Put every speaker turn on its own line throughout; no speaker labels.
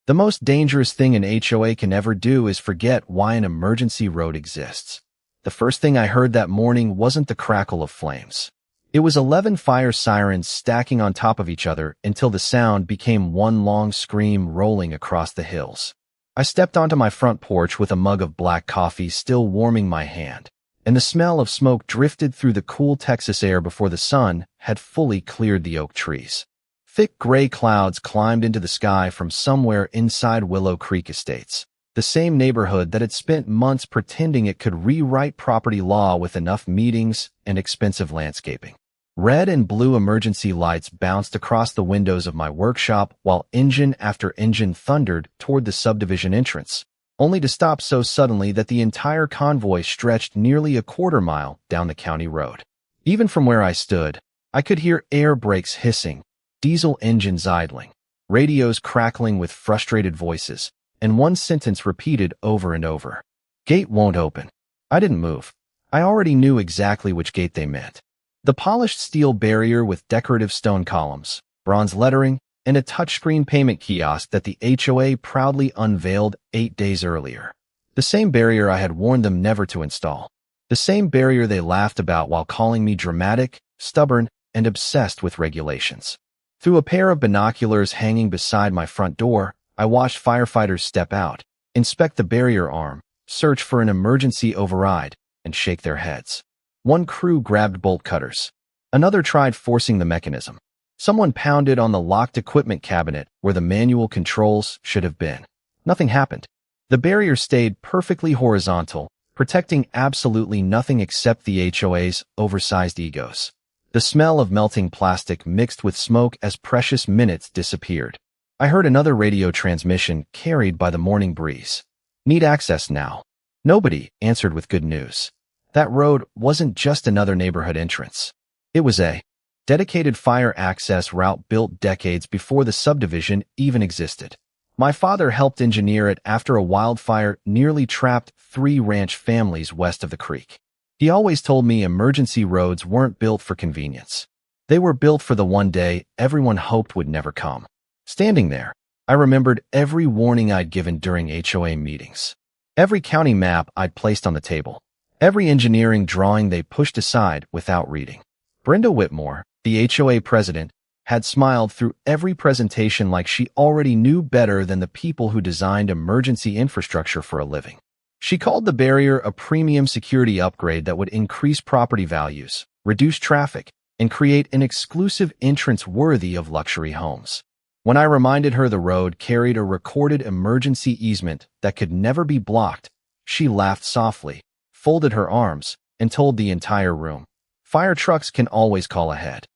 The most dangerous thing an HOA can ever do is forget why an emergency road exists. The first thing I heard that morning wasn't the crackle of flames. It was 11 fire sirens stacking on top of each other until the sound became one long scream rolling across the hills. I stepped onto my front porch with a mug of black coffee still warming my hand, and the smell of smoke drifted through the cool Texas air before the sun had fully cleared the oak trees. Thick gray clouds climbed into the sky from somewhere inside Willow Creek Estates, the same neighborhood that had spent months pretending it could rewrite property law with enough meetings and expensive landscaping. Red and blue emergency lights bounced across the windows of my workshop while engine after engine thundered toward the subdivision entrance, only to stop so suddenly that the entire convoy stretched nearly a quarter-mile down the county road. Even from where I stood, I could hear air brakes hissing, diesel engines idling, radios crackling with frustrated voices, and one sentence repeated over and over. "Gate won't open." I didn't move. I already knew exactly which gate they meant. The polished steel barrier with decorative stone columns, bronze lettering, and a touchscreen payment kiosk that the HOA proudly unveiled 8 days earlier. The same barrier I had warned them never to install. The same barrier they laughed about while calling me dramatic, stubborn, and obsessed with regulations. Through a pair of binoculars hanging beside my front door, I watched firefighters step out, inspect the barrier arm, search for an emergency override, and shake their heads. One crew grabbed bolt cutters. Another tried forcing the mechanism. Someone pounded on the locked equipment cabinet where the manual controls should have been. Nothing happened. The barrier stayed perfectly horizontal, protecting absolutely nothing except the HOA's oversized egos. The smell of melting plastic mixed with smoke as precious minutes disappeared. I heard another radio transmission carried by the morning breeze. "Need access now." Nobody answered with good news. That road wasn't just another neighborhood entrance. It was a dedicated fire access route built decades before the subdivision even existed. My father helped engineer it after a wildfire nearly trapped 3 ranch families west of the creek. He always told me emergency roads weren't built for convenience. They were built for the one day everyone hoped would never come. Standing there, I remembered every warning I'd given during HOA meetings, every county map I'd placed on the table, every engineering drawing they pushed aside without reading. Brenda Whitmore, the HOA president, had smiled through every presentation like she already knew better than the people who designed emergency infrastructure for a living. She called the barrier a premium security upgrade that would increase property values, reduce traffic, and create an exclusive entrance worthy of luxury homes. When I reminded her the road carried a recorded emergency easement that could never be blocked, she laughed softly, folded her arms, and told the entire room, "Fire trucks can always call ahead."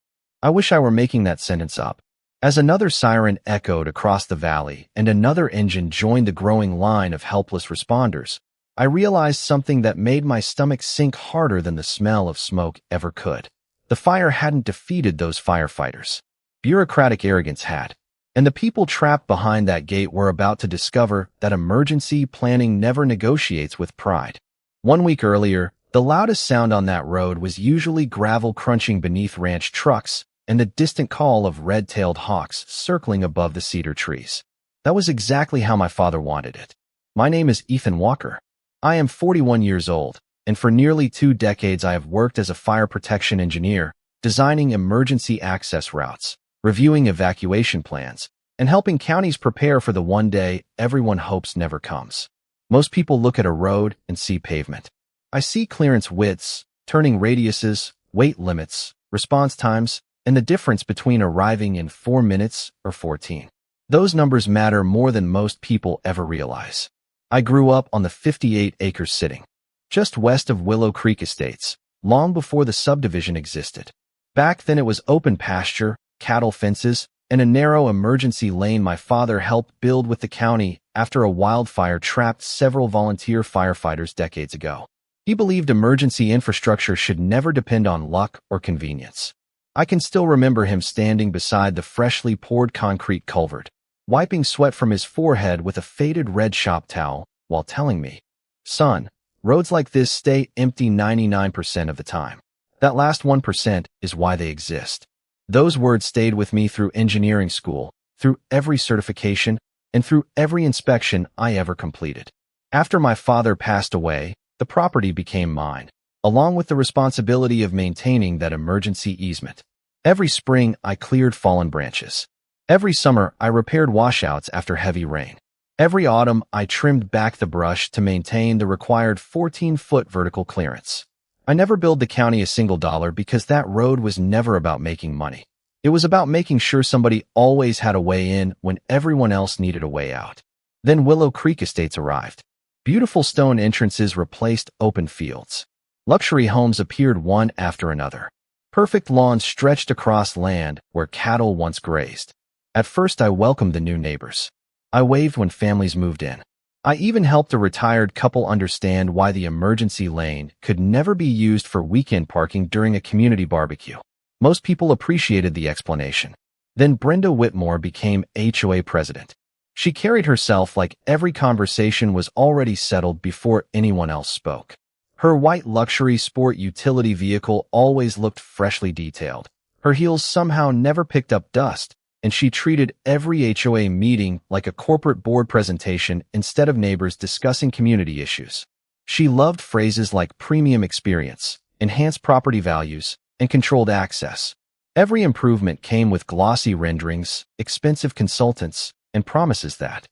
I wish I were making that sentence up. As another siren echoed across the valley and another engine joined the growing line of helpless responders, I realized something that made my stomach sink harder than the smell of smoke ever could. The fire hadn't defeated those firefighters. Bureaucratic arrogance had. And the people trapped behind that gate were about to discover that emergency planning never negotiates with pride. 1 week earlier, the loudest sound on that road was usually gravel crunching beneath ranch trucks and the distant call of red-tailed hawks circling above the cedar trees. That was exactly how my father wanted it. My name is Ethan Walker. I am 41 years old, and for nearly 2 decades I have worked as a fire protection engineer, designing emergency access routes, reviewing evacuation plans, and helping counties prepare for the one day everyone hopes never comes. Most people look at a road and see pavement. I see clearance widths, turning radiuses, weight limits, response times, and the difference between arriving in 4 minutes or 14. Those numbers matter more than most people ever realize. I grew up on the 58 acres sitting just west of Willow Creek Estates, long before the subdivision existed. Back then it was open pasture, cattle fences, and a narrow emergency lane my father helped build with the county after a wildfire trapped several volunteer firefighters decades ago. He believed emergency infrastructure should never depend on luck or convenience. I can still remember him standing beside the freshly poured concrete culvert, wiping sweat from his forehead with a faded red shop towel while telling me, "Son, roads like this stay empty 99% of the time. That last 1% is why they exist." Those words stayed with me through engineering school, through every certification, and through every inspection I ever completed. After my father passed away, the property became mine, along with the responsibility of maintaining that emergency easement. Every spring, I cleared fallen branches. Every summer, I repaired washouts after heavy rain. Every autumn, I trimmed back the brush to maintain the required 14-foot vertical clearance. I never billed the county a single dollar because that road was never about making money. It was about making sure somebody always had a way in when everyone else needed a way out. Then Willow Creek Estates arrived. Beautiful stone entrances replaced open fields. Luxury homes appeared one after another. Perfect lawns stretched across land where cattle once grazed. At first, I welcomed the new neighbors. I waved when families moved in. I even helped a retired couple understand why the emergency lane could never be used for weekend parking during a community barbecue. Most people appreciated the explanation. Then Brenda Whitmore became HOA President. She carried herself like every conversation was already settled before anyone else spoke. Her white luxury sport utility vehicle always looked freshly detailed. Her heels somehow never picked up dust, and she treated every HOA meeting like a corporate board presentation instead of neighbors discussing community issues. She loved phrases like premium experience, enhanced property values, and controlled access. Every improvement came with glossy renderings, expensive consultants, and promises that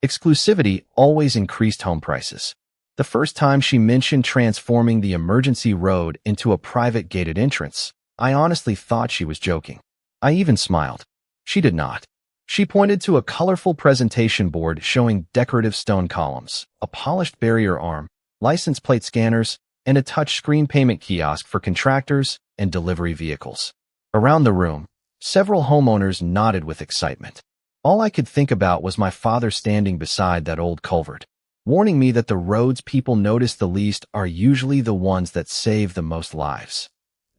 exclusivity always increased home prices. The first time she mentioned transforming the emergency road into a private gated entrance, I honestly thought she was joking. I even smiled. She did not. She pointed to a colorful presentation board showing decorative stone columns, a polished barrier arm, license plate scanners, and a touch-screen payment kiosk for contractors and delivery vehicles. Around the room, several homeowners nodded with excitement. All I could think about was my father standing beside that old culvert, warning me that the roads people notice the least are usually the ones that save the most lives.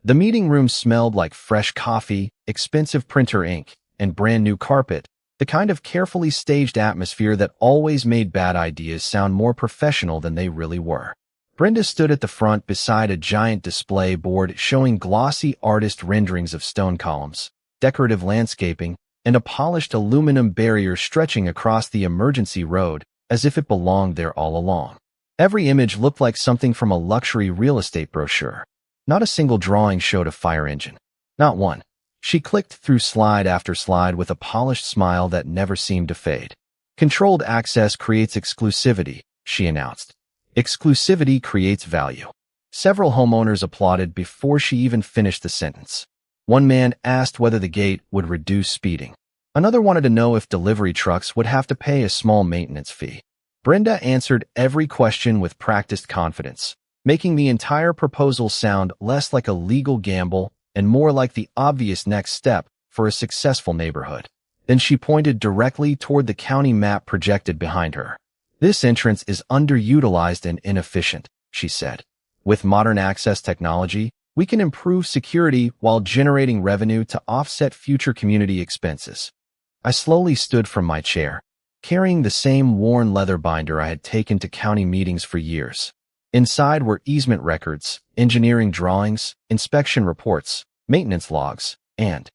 The meeting room smelled like fresh coffee, expensive printer ink, and brand new carpet, the kind of carefully staged atmosphere that always made bad ideas sound more professional than they really were. Brenda stood at the front beside a giant display board showing glossy artist renderings of stone columns, decorative landscaping, and a polished aluminum barrier stretching across the emergency road as if it belonged there all along. Every image looked like something from a luxury real estate brochure. Not a single drawing showed a fire engine. Not one. She clicked through slide after slide with a polished smile that never seemed to fade. Controlled access creates exclusivity, she announced. Exclusivity creates value. Several homeowners applauded before she even finished the sentence. One man asked whether the gate would reduce speeding. Another wanted to know if delivery trucks would have to pay a small maintenance fee. Brenda answered every question with practiced confidence, making the entire proposal sound less like a legal gamble and more like the obvious next step for a successful neighborhood. Then she pointed directly toward the county map projected behind her. This entrance is underutilized and inefficient, she said. With modern access technology, we can improve security while generating revenue to offset future community expenses. I slowly stood from my chair, carrying the same worn leather binder I had taken to county meetings for years. Inside were easement records, engineering drawings, inspection reports, maintenance logs, and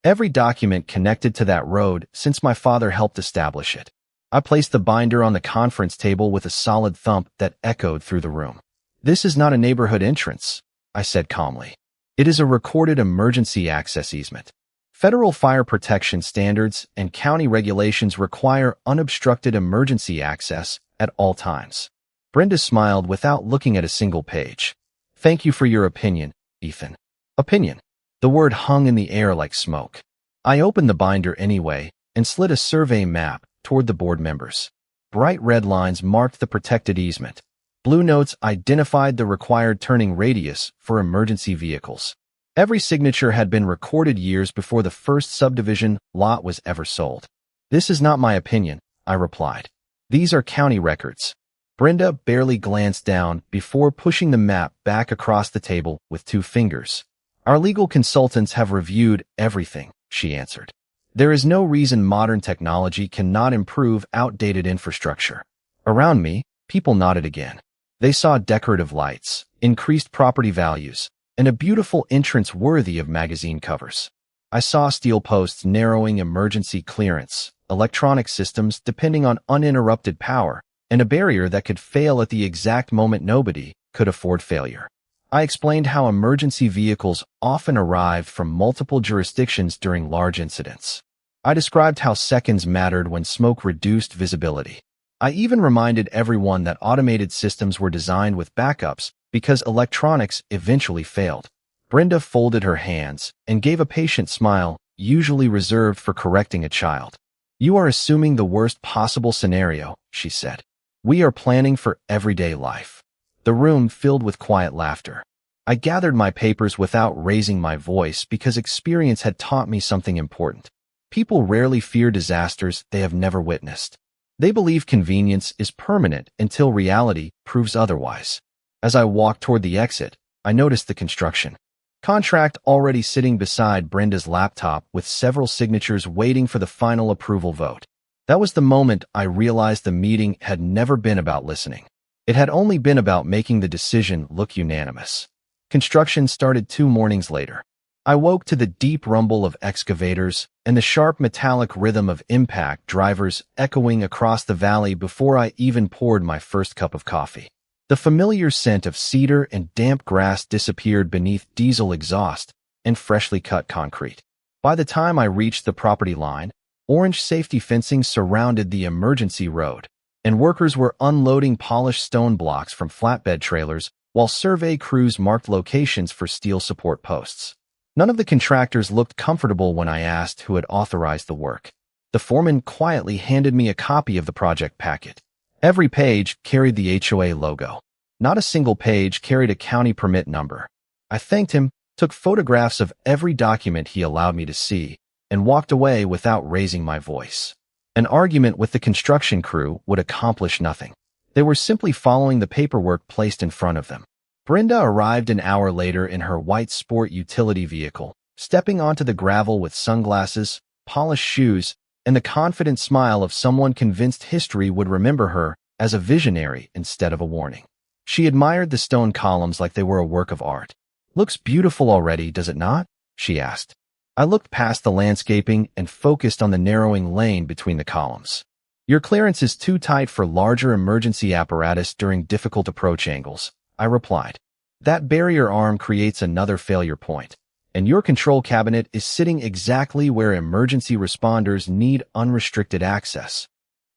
every document connected to that road since my father helped establish it. I placed the binder on the conference table with a solid thump that echoed through the room. "This is not a neighborhood entrance," I said calmly. "It is a recorded emergency access easement. Federal fire protection standards and county regulations require unobstructed emergency access at all times." Brenda smiled without looking at a single page. "Thank you for your opinion, Ethan." Opinion. The word hung in the air like smoke. I opened the binder anyway and slid a survey map toward the board members. Bright red lines marked the protected easement. Blue notes identified the required turning radius for emergency vehicles. Every signature had been recorded years before the first subdivision lot was ever sold. "This is not my opinion," I replied. "These are county records." Brenda barely glanced down before pushing the map back across the table with 2 fingers. "Our legal consultants have reviewed everything," she answered. "There is no reason modern technology cannot improve outdated infrastructure." Around me, people nodded again. They saw decorative lights, increased property values, and a beautiful entrance worthy of magazine covers. I saw steel posts narrowing emergency clearance, electronic systems depending on uninterrupted power, and a barrier that could fail at the exact moment nobody could afford failure. I explained how emergency vehicles often arrived from multiple jurisdictions during large incidents. I described how seconds mattered when smoke reduced visibility. I even reminded everyone that automated systems were designed with backups because electronics eventually failed. Brenda folded her hands and gave a patient smile, usually reserved for correcting a child. "You are assuming the worst possible scenario," she said. "We are planning for everyday life." The room filled with quiet laughter. I gathered my papers without raising my voice because experience had taught me something important. People rarely fear disasters they have never witnessed. They believe convenience is permanent until reality proves otherwise. As I walked toward the exit, I noticed the construction contract already sitting beside Brenda's laptop with several signatures waiting for the final approval vote. That was the moment I realized the meeting had never been about listening. It had only been about making the decision look unanimous. Construction started 2 mornings later. I woke to the deep rumble of excavators and the sharp metallic rhythm of impact drivers echoing across the valley before I even poured my first cup of coffee. The familiar scent of cedar and damp grass disappeared beneath diesel exhaust and freshly cut concrete. By the time I reached the property line, orange safety fencing surrounded the emergency road, and workers were unloading polished stone blocks from flatbed trailers while survey crews marked locations for steel support posts. None of the contractors looked comfortable when I asked who had authorized the work. The foreman quietly handed me a copy of the project packet. Every page carried the HOA logo. Not a single page carried a county permit number. I thanked him, took photographs of every document he allowed me to see, and walked away without raising my voice. An argument with the construction crew would accomplish nothing. They were simply following the paperwork placed in front of them. Brenda arrived an hour later in her white sport utility vehicle, stepping onto the gravel with sunglasses, polished shoes, and the confident smile of someone convinced history would remember her as a visionary instead of a warning. She admired the stone columns like they were a work of art. "Looks beautiful already, does it not?" she asked. I looked past the landscaping and focused on the narrowing lane between the columns. "Your clearance is too tight for larger emergency apparatus during difficult approach angles," I replied. "That barrier arm creates another failure point, and your control cabinet is sitting exactly where emergency responders need unrestricted access."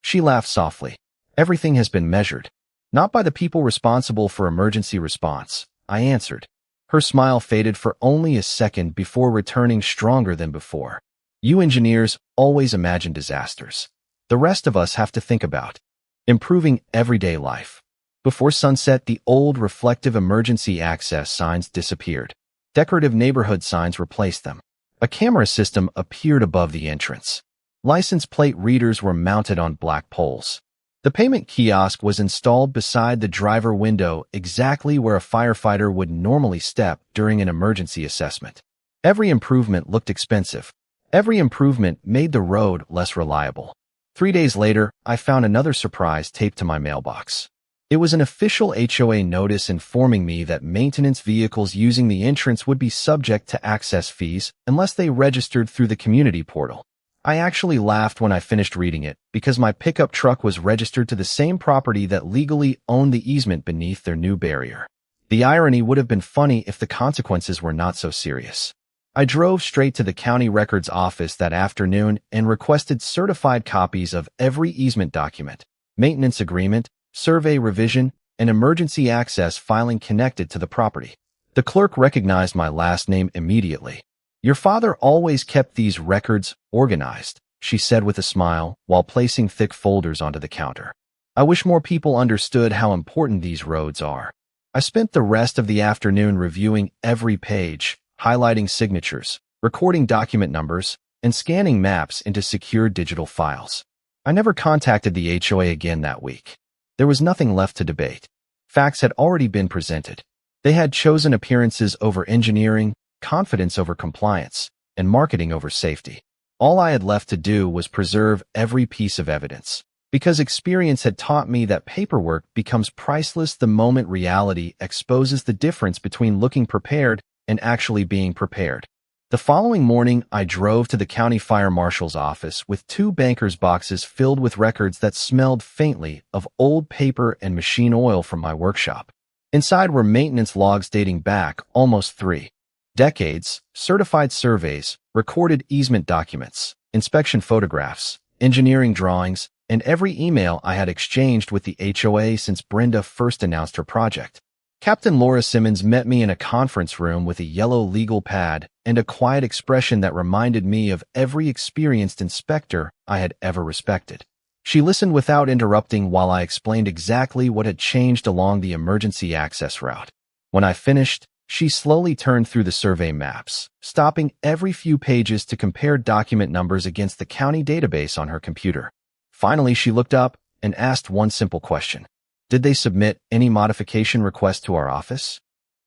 She laughed softly. "Everything has been measured. Not by the people responsible for emergency response," I answered. Her smile faded for only a second before returning stronger than before. "You engineers always imagine disasters. The rest of us have to think about improving everyday life." Before sunset, the old reflective emergency access signs disappeared. Decorative neighborhood signs replaced them. A camera system appeared above the entrance. License plate readers were mounted on black poles. The payment kiosk was installed beside the driver window, exactly where a firefighter would normally step during an emergency assessment. Every improvement looked expensive. Every improvement made the road less reliable. 3 days later, I found another surprise taped to my mailbox. It was an official HOA notice informing me that maintenance vehicles using the entrance would be subject to access fees unless they registered through the community portal. I actually laughed when I finished reading it because my pickup truck was registered to the same property that legally owned the easement beneath their new barrier. The irony would have been funny if the consequences were not so serious. I drove straight to the county records office that afternoon and requested certified copies of every easement document, maintenance agreement, survey revision, and emergency access filing connected to the property. The clerk recognized my last name immediately. "Your father always kept these records organized," she said with a smile while placing thick folders onto the counter. "I wish more people understood how important these roads are." I spent the rest of the afternoon reviewing every page, highlighting signatures, recording document numbers, and scanning maps into secure digital files. I never contacted the HOA again that week. There was nothing left to debate. Facts had already been presented. They had chosen appearances over engineering, confidence over compliance, and marketing over safety. All I had left to do was preserve every piece of evidence, because experience had taught me that paperwork becomes priceless the moment reality exposes the difference between looking prepared and actually being prepared. The following morning, I drove to the county fire marshal's office with 2 banker's boxes filled with records that smelled faintly of old paper and machine oil from my workshop. Inside were maintenance logs dating back almost 3 decades, certified surveys, recorded easement documents, inspection photographs, engineering drawings, and every email I had exchanged with the HOA since Brenda first announced her project. Captain Laura Simmons met me in a conference room with a yellow legal pad and a quiet expression that reminded me of every experienced inspector I had ever respected. She listened without interrupting while I explained exactly what had changed along the emergency access route. When I finished, she slowly turned through the survey maps, stopping every few pages to compare document numbers against the county database on her computer. Finally, she looked up and asked one simple question. Did they submit any modification request to our office?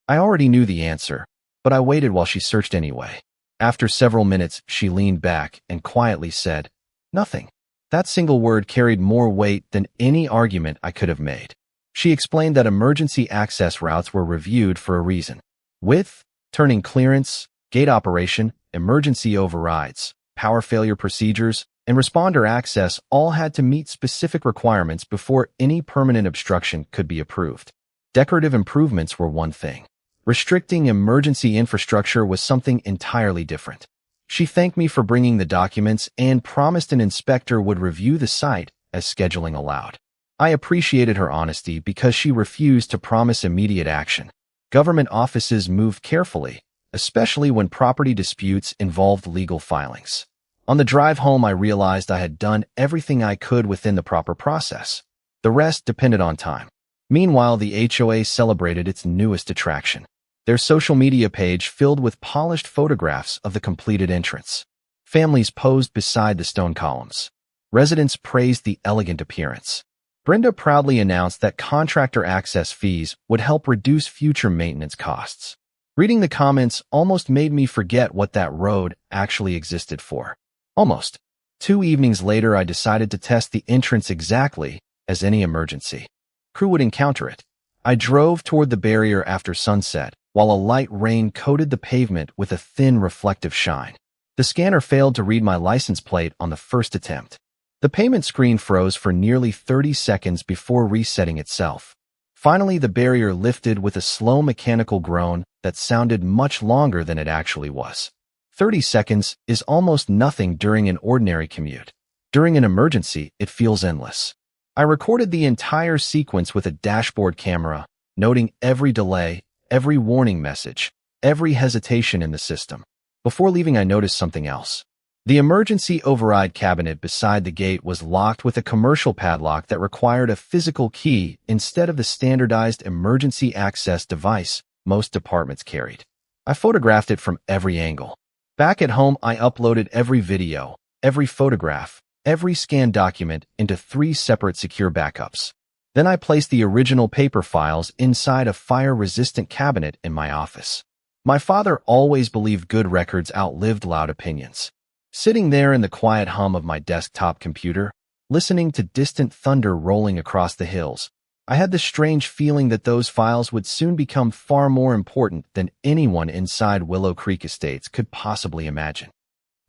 I already knew the answer, but I waited while she searched anyway. After several minutes, she leaned back and quietly said, "Nothing." That single word carried more weight than any argument I could have made. She explained that emergency access routes were reviewed for a reason. Width, turning clearance, gate operation, emergency overrides, power failure procedures, and responder access all had to meet specific requirements before any permanent obstruction could be approved. Decorative improvements were one thing. Restricting emergency infrastructure was something entirely different. She thanked me for bringing the documents and promised an inspector would review the site as scheduling allowed. I appreciated her honesty because she refused to promise immediate action. Government offices moved carefully, especially when property disputes involved legal filings. On the drive home, I realized I had done everything I could within the proper process. The rest depended on time. Meanwhile, the HOA celebrated its newest attraction. Their social media page filled with polished photographs of the completed entrance. Families posed beside the stone columns. Residents praised the elegant appearance. Brenda proudly announced that contractor access fees would help reduce future maintenance costs. Reading the comments almost made me forget what that road actually existed for. Almost. 2 evenings later, I decided to test the entrance exactly as any emergency crew would encounter it. I drove toward the barrier after sunset, while a light rain coated the pavement with a thin reflective shine. The scanner failed to read my license plate on the first attempt. The payment screen froze for nearly 30 seconds before resetting itself. Finally, the barrier lifted with a slow mechanical groan that sounded much longer than it actually was. 30 seconds is almost nothing during an ordinary commute. During an emergency, it feels endless. I recorded the entire sequence with a dashboard camera, noting every delay, every warning message, every hesitation in the system. Before leaving, I noticed something else. The emergency override cabinet beside the gate was locked with a commercial padlock that required a physical key instead of the standardized emergency access device most departments carried. I photographed it from every angle. Back at home, I uploaded every video, every photograph, every scanned document into 3 separate secure backups. Then I placed the original paper files inside a fire-resistant cabinet in my office. My father always believed good records outlived loud opinions. Sitting there in the quiet hum of my desktop computer, listening to distant thunder rolling across the hills, I had the strange feeling that those files would soon become far more important than anyone inside Willow Creek Estates could possibly imagine.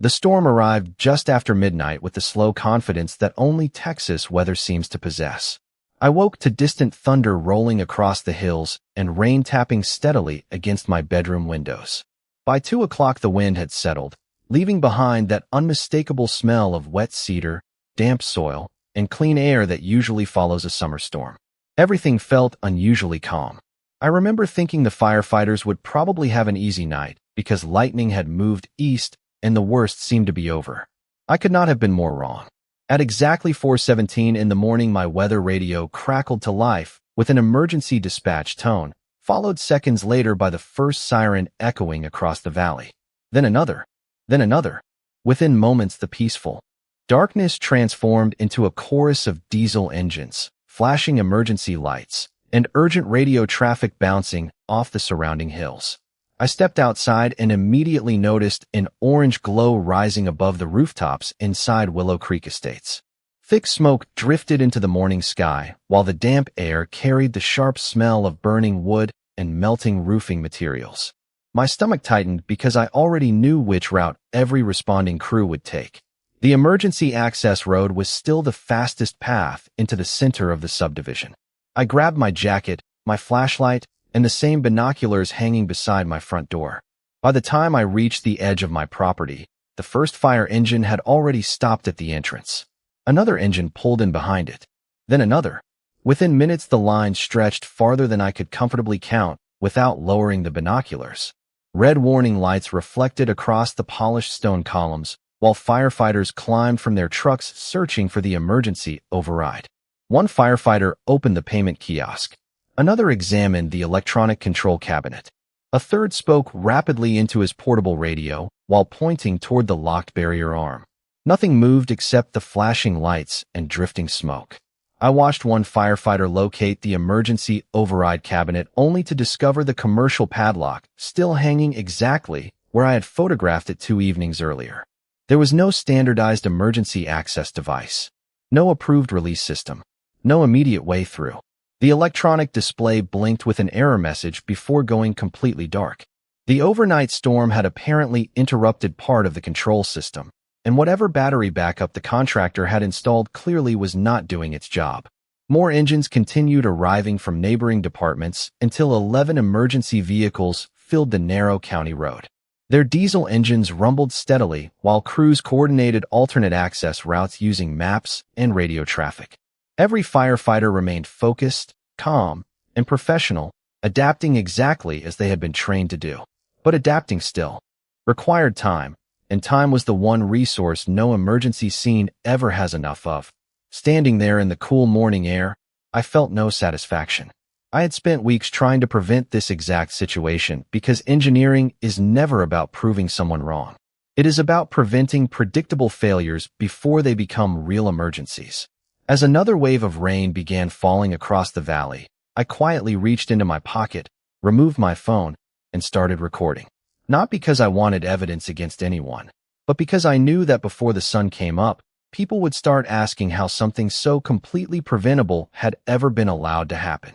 The storm arrived just after midnight with the slow confidence that only Texas weather seems to possess. I woke to distant thunder rolling across the hills and rain tapping steadily against my bedroom windows. By 2 o'clock the wind had settled, leaving behind that unmistakable smell of wet cedar, damp soil, and clean air that usually follows a summer storm. Everything felt unusually calm. I remember thinking the firefighters would probably have an easy night because lightning had moved east and the worst seemed to be over. I could not have been more wrong. At exactly 4:17 in the morning, my weather radio crackled to life with an emergency dispatch tone, followed seconds later by the first siren echoing across the valley. Then another. Then another. Within moments, the peaceful darkness transformed into a chorus of diesel engines, flashing emergency lights, and urgent radio traffic bouncing off the surrounding hills. I stepped outside and immediately noticed an orange glow rising above the rooftops inside Willow Creek Estates. Thick smoke drifted into the morning sky, while the damp air carried the sharp smell of burning wood and melting roofing materials. My stomach tightened because I already knew which route every responding crew would take. The emergency access road was still the fastest path into the center of the subdivision. I grabbed my jacket, my flashlight, and the same binoculars hanging beside my front door. By the time I reached the edge of my property, the first fire engine had already stopped at the entrance. Another engine pulled in behind it. Then another. Within minutes, the line stretched farther than I could comfortably count without lowering the binoculars. Red warning lights reflected across the polished stone columns, while firefighters climbed from their trucks searching for the emergency override. One firefighter opened the payment kiosk. Another examined the electronic control cabinet. A third spoke rapidly into his portable radio while pointing toward the locked barrier arm. Nothing moved except the flashing lights and drifting smoke. I watched one firefighter locate the emergency override cabinet only to discover the commercial padlock still hanging exactly where I had photographed it 2 evenings earlier. There was no standardized emergency access device, no approved release system, no immediate way through. The electronic display blinked with an error message before going completely dark. The overnight storm had apparently interrupted part of the control system, and whatever battery backup the contractor had installed clearly was not doing its job. More engines continued arriving from neighboring departments until 11 emergency vehicles filled the narrow county road. Their diesel engines rumbled steadily while crews coordinated alternate access routes using maps and radio traffic. Every firefighter remained focused, calm, and professional, adapting exactly as they had been trained to do. But adapting still required time, and time was the one resource no emergency scene ever has enough of. Standing there in the cool morning air, I felt no satisfaction. I had spent weeks trying to prevent this exact situation because engineering is never about proving someone wrong. It is about preventing predictable failures before they become real emergencies. As another wave of rain began falling across the valley, I quietly reached into my pocket, removed my phone, and started recording. Not because I wanted evidence against anyone, but because I knew that before the sun came up, people would start asking how something so completely preventable had ever been allowed to happen.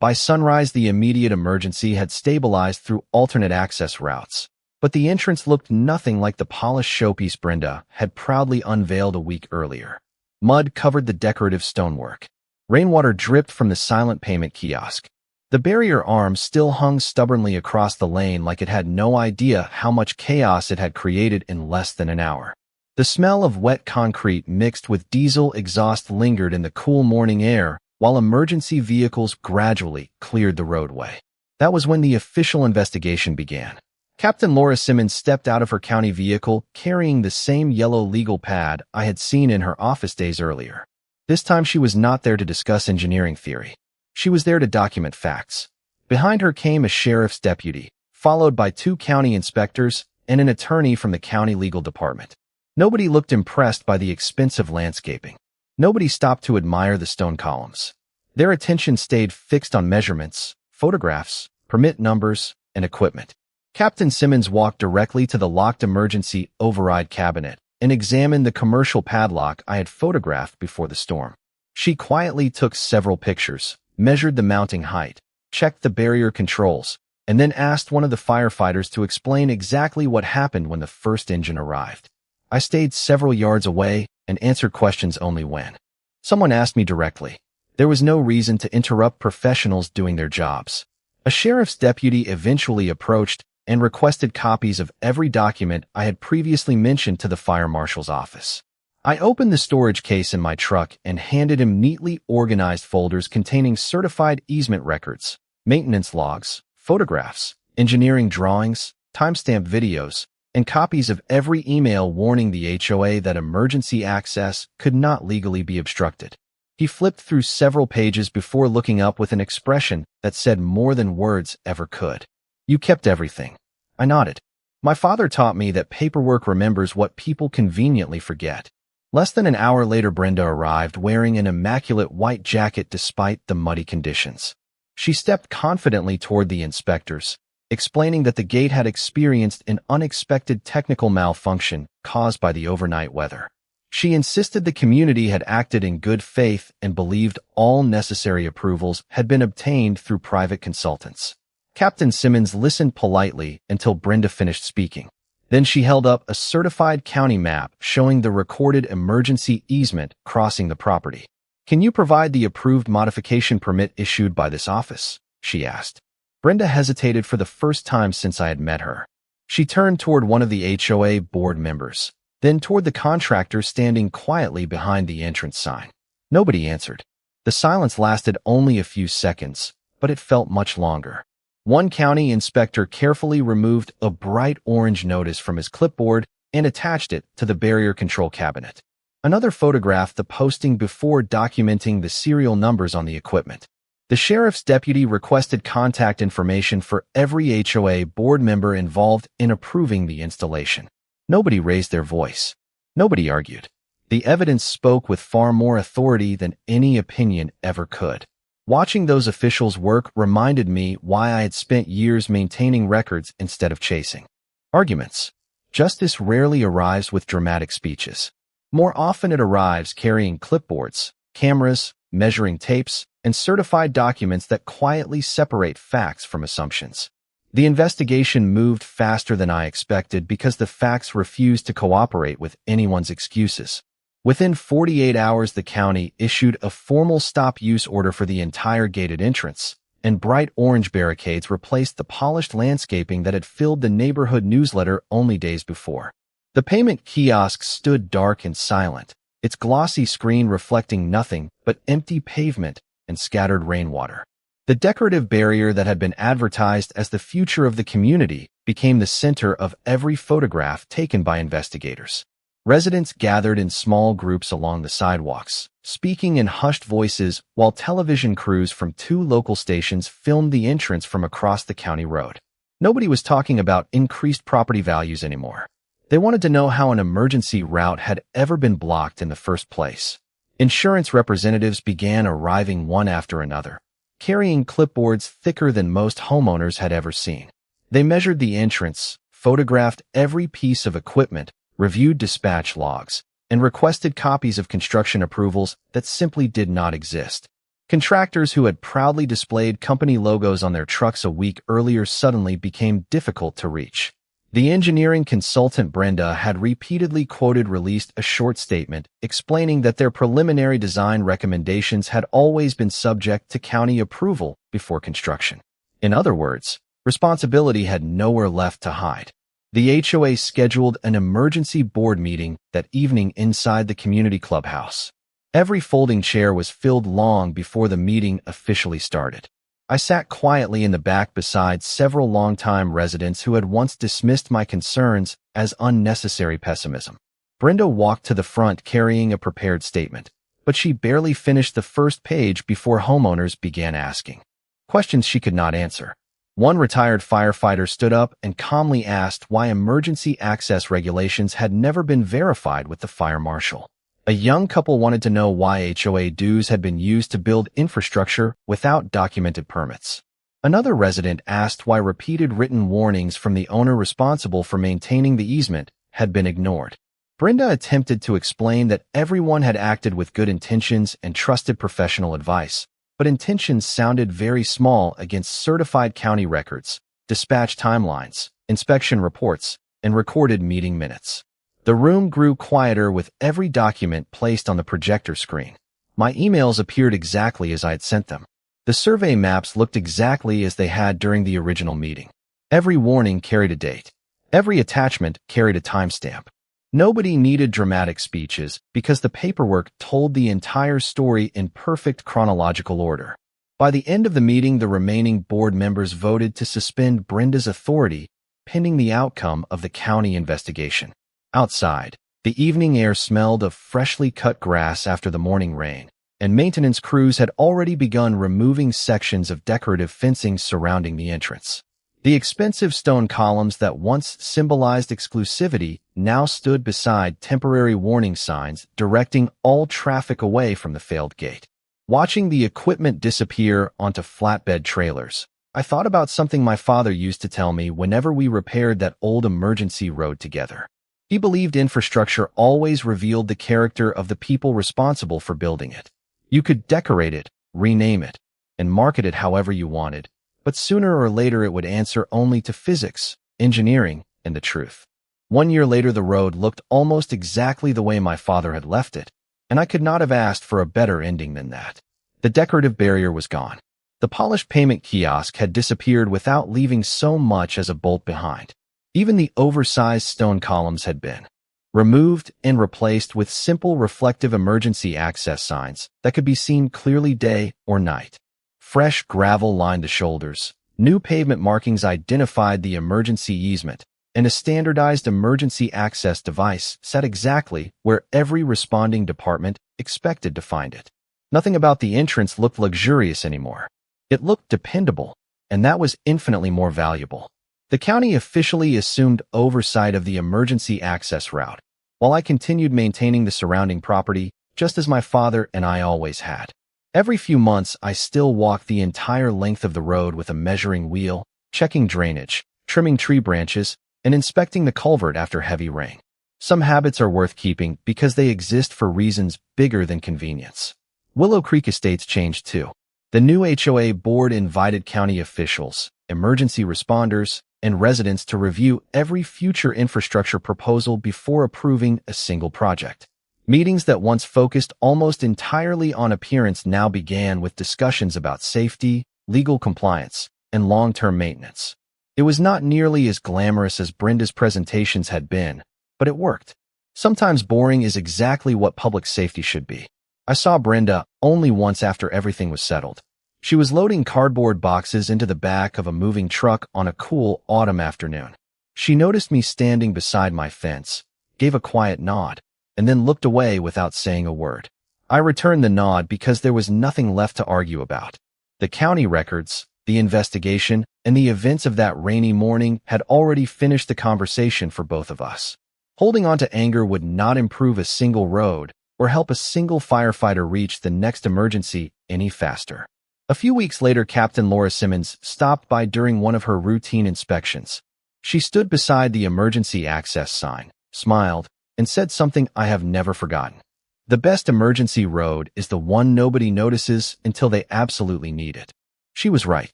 By sunrise, the immediate emergency had stabilized through alternate access routes, but the entrance looked nothing like the polished showpiece Brenda had proudly unveiled a week earlier. Mud covered the decorative stonework. Rainwater dripped from the silent payment kiosk. The barrier arm still hung stubbornly across the lane like it had no idea how much chaos it had created in less than an hour. The smell of wet concrete mixed with diesel exhaust lingered in the cool morning air while emergency vehicles gradually cleared the roadway. That was when the official investigation began. Captain Laura Simmons stepped out of her county vehicle carrying the same yellow legal pad I had seen in her office days earlier. This time she was not there to discuss engineering theory. She was there to document facts. Behind her came a sheriff's deputy, followed by 2 county inspectors and an attorney from the county legal department. Nobody looked impressed by the expensive landscaping. Nobody stopped to admire the stone columns. Their attention stayed fixed on measurements, photographs, permit numbers, and equipment. Captain Simmons walked directly to the locked emergency override cabinet and examined the commercial padlock I had photographed before the storm. She quietly took several pictures, measured the mounting height, checked the barrier controls, and then asked one of the firefighters to explain exactly what happened when the first engine arrived. I stayed several yards away and answered questions only when someone asked me directly. There was no reason to interrupt professionals doing their jobs. A sheriff's deputy eventually approached and requested copies of every document I had previously mentioned to the fire marshal's office. I opened the storage case in my truck and handed him neatly organized folders containing certified easement records, maintenance logs, photographs, engineering drawings, timestamped videos, and copies of every email warning the HOA that emergency access could not legally be obstructed. He flipped through several pages before looking up with an expression that said more than words ever could. "You kept everything." I nodded. My father taught me that paperwork remembers what people conveniently forget. Less than an hour later, Brenda arrived wearing an immaculate white jacket despite the muddy conditions. She stepped confidently toward the inspectors, explaining that the gate had experienced an unexpected technical malfunction caused by the overnight weather. She insisted the community had acted in good faith and believed all necessary approvals had been obtained through private consultants. Captain Simmons listened politely until Brenda finished speaking. Then she held up a certified county map showing the recorded emergency easement crossing the property. "Can you provide the approved modification permit issued by this office?" she asked. Brenda hesitated for the first time since I had met her. She turned toward one of the HOA board members, then toward the contractor standing quietly behind the entrance sign. Nobody answered. The silence lasted only a few seconds, but it felt much longer. One county inspector carefully removed a bright orange notice from his clipboard and attached it to the barrier control cabinet. Another photographed the posting before documenting the serial numbers on the equipment. The sheriff's deputy requested contact information for every HOA board member involved in approving the installation. Nobody raised their voice. Nobody argued. The evidence spoke with far more authority than any opinion ever could. Watching those officials work reminded me why I had spent years maintaining records instead of chasing arguments. Justice rarely arrives with dramatic speeches. More often it arrives carrying clipboards, cameras, measuring tapes, and certified documents that quietly separate facts from assumptions. The investigation moved faster than I expected because the facts refused to cooperate with anyone's excuses. Within 48 hours, the county issued a formal stop-use order for the entire gated entrance, and bright orange barricades replaced the polished landscaping that had filled the neighborhood newsletter only days before. The payment kiosk stood dark and silent, its glossy screen reflecting nothing but empty pavement and scattered rainwater. The decorative barrier that had been advertised as the future of the community became the center of every photograph taken by investigators. Residents gathered in small groups along the sidewalks, speaking in hushed voices while television crews from 2 local stations filmed the entrance from across the county road. Nobody was talking about increased property values anymore. They wanted to know how an emergency route had ever been blocked in the first place. Insurance representatives began arriving one after another, carrying clipboards thicker than most homeowners had ever seen. They measured the entrance, photographed every piece of equipment, reviewed dispatch logs, and requested copies of construction approvals that simply did not exist. Contractors who had proudly displayed company logos on their trucks a week earlier suddenly became difficult to reach. The engineering consultant Brenda had repeatedly released a short statement explaining that their preliminary design recommendations had always been subject to county approval before construction. In other words, responsibility had nowhere left to hide. The HOA scheduled an emergency board meeting that evening inside the community clubhouse. Every folding chair was filled long before the meeting officially started. I sat quietly in the back beside several longtime residents who had once dismissed my concerns as unnecessary pessimism. Brenda walked to the front carrying a prepared statement, but she barely finished the first page before homeowners began asking questions she could not answer. One retired firefighter stood up and calmly asked why emergency access regulations had never been verified with the fire marshal. A young couple wanted to know why HOA dues had been used to build infrastructure without documented permits. Another resident asked why repeated written warnings from the owner responsible for maintaining the easement had been ignored. Brenda attempted to explain that everyone had acted with good intentions and trusted professional advice, but intentions sounded very small against certified county records, dispatch timelines, inspection reports, and recorded meeting minutes. The room grew quieter with every document placed on the projector screen. My emails appeared exactly as I had sent them. The survey maps looked exactly as they had during the original meeting. Every warning carried a date. Every attachment carried a timestamp. Nobody needed dramatic speeches because the paperwork told the entire story in perfect chronological order. By the end of the meeting, the remaining board members voted to suspend Brenda's authority, pending the outcome of the county investigation. Outside, the evening air smelled of freshly cut grass after the morning rain, and maintenance crews had already begun removing sections of decorative fencing surrounding the entrance. The expensive stone columns that once symbolized exclusivity now stood beside temporary warning signs directing all traffic away from the failed gate. Watching the equipment disappear onto flatbed trailers, I thought about something my father used to tell me whenever we repaired that old emergency road together. He believed infrastructure always revealed the character of the people responsible for building it. You could decorate it, rename it, and market it however you wanted, but sooner or later it would answer only to physics, engineering, and the truth. 1 year later, the road looked almost exactly the way my father had left it, and I could not have asked for a better ending than that. The decorative barrier was gone. The polished payment kiosk had disappeared without leaving so much as a bolt behind. Even the oversized stone columns had been removed and replaced with simple reflective emergency access signs that could be seen clearly day or night. Fresh gravel lined the shoulders. New pavement markings identified the emergency easement, and a standardized emergency access device sat exactly where every responding department expected to find it. Nothing about the entrance looked luxurious anymore. It looked dependable, and that was infinitely more valuable. The county officially assumed oversight of the emergency access route, while I continued maintaining the surrounding property just as my father and I always had. Every few months, I still walked the entire length of the road with a measuring wheel, checking drainage, trimming tree branches, and inspecting the culvert after heavy rain. Some habits are worth keeping because they exist for reasons bigger than convenience. Willow Creek Estates changed too. The new HOA board invited county officials, emergency responders, and residents to review every future infrastructure proposal before approving a single project. Meetings that once focused almost entirely on appearance now began with discussions about safety, legal compliance, and long-term maintenance. It was not nearly as glamorous as Brenda's presentations had been, but it worked. Sometimes boring is exactly what public safety should be. I saw Brenda only once after everything was settled. She was loading cardboard boxes into the back of a moving truck on a cool autumn afternoon. She noticed me standing beside my fence, gave a quiet nod, and then looked away without saying a word. I returned the nod because there was nothing left to argue about. The county records, the investigation, and the events of that rainy morning had already finished the conversation for both of us. Holding on to anger would not improve a single road or help a single firefighter reach the next emergency any faster. A few weeks later, Captain Laura Simmons stopped by during one of her routine inspections. She stood beside the emergency access sign, smiled, and said something I have never forgotten. The best emergency road is the one nobody notices until they absolutely need it. She was right.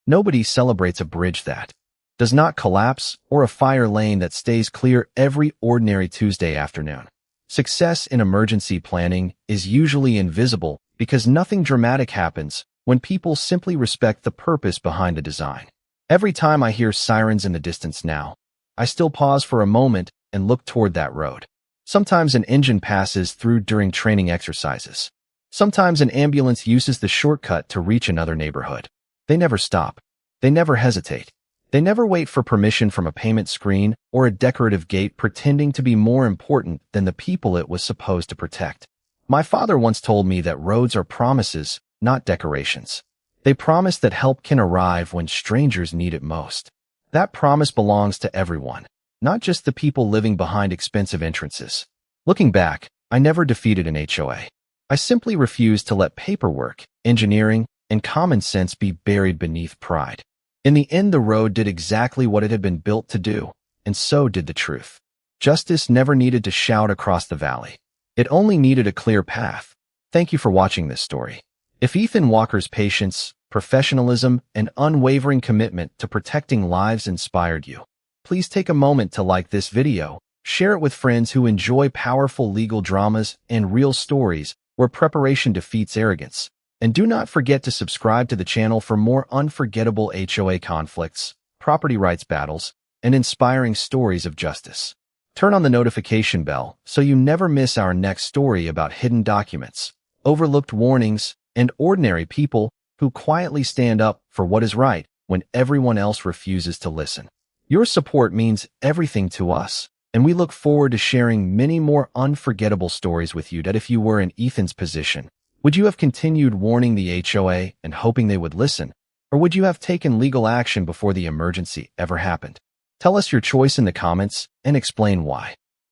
Nobody celebrates a bridge that does not collapse or a fire lane that stays clear every ordinary Tuesday afternoon. Success in emergency planning is usually invisible because nothing dramatic happens when people simply respect the purpose behind the design. Every time I hear sirens in the distance now, I still pause for a moment and look toward that road. Sometimes an engine passes through during training exercises. Sometimes an ambulance uses the shortcut to reach another neighborhood. They never stop. They never hesitate. They never wait for permission from a payment screen or a decorative gate pretending to be more important than the people it was supposed to protect. My father once told me that roads are promises, not decorations. They promise that help can arrive when strangers need it most. That promise belongs to everyone, not just the people living behind expensive entrances. Looking back, I never defeated an HOA. I simply refused to let paperwork, engineering, and common sense be buried beneath pride. In the end, the road did exactly what it had been built to do, and so did the truth. Justice never needed to shout across the valley. It only needed a clear path. Thank you for watching this story. If Ethan Walker's patience, professionalism, and unwavering commitment to protecting lives inspired you, please take a moment to like this video, share it with friends who enjoy powerful legal dramas and real stories where preparation defeats arrogance. And do not forget to subscribe to the channel for more unforgettable HOA conflicts, property rights battles, and inspiring stories of justice. Turn on the notification bell so you never miss our next story about hidden documents, overlooked warnings, and ordinary people who quietly stand up for what is right when everyone else refuses to listen. Your support means everything to us, and we look forward to sharing many more unforgettable stories with you. That if you were in Ethan's position, would you have continued warning the HOA and hoping they would listen, or would you have taken legal action before the emergency ever happened? Tell us your choice in the comments and explain why.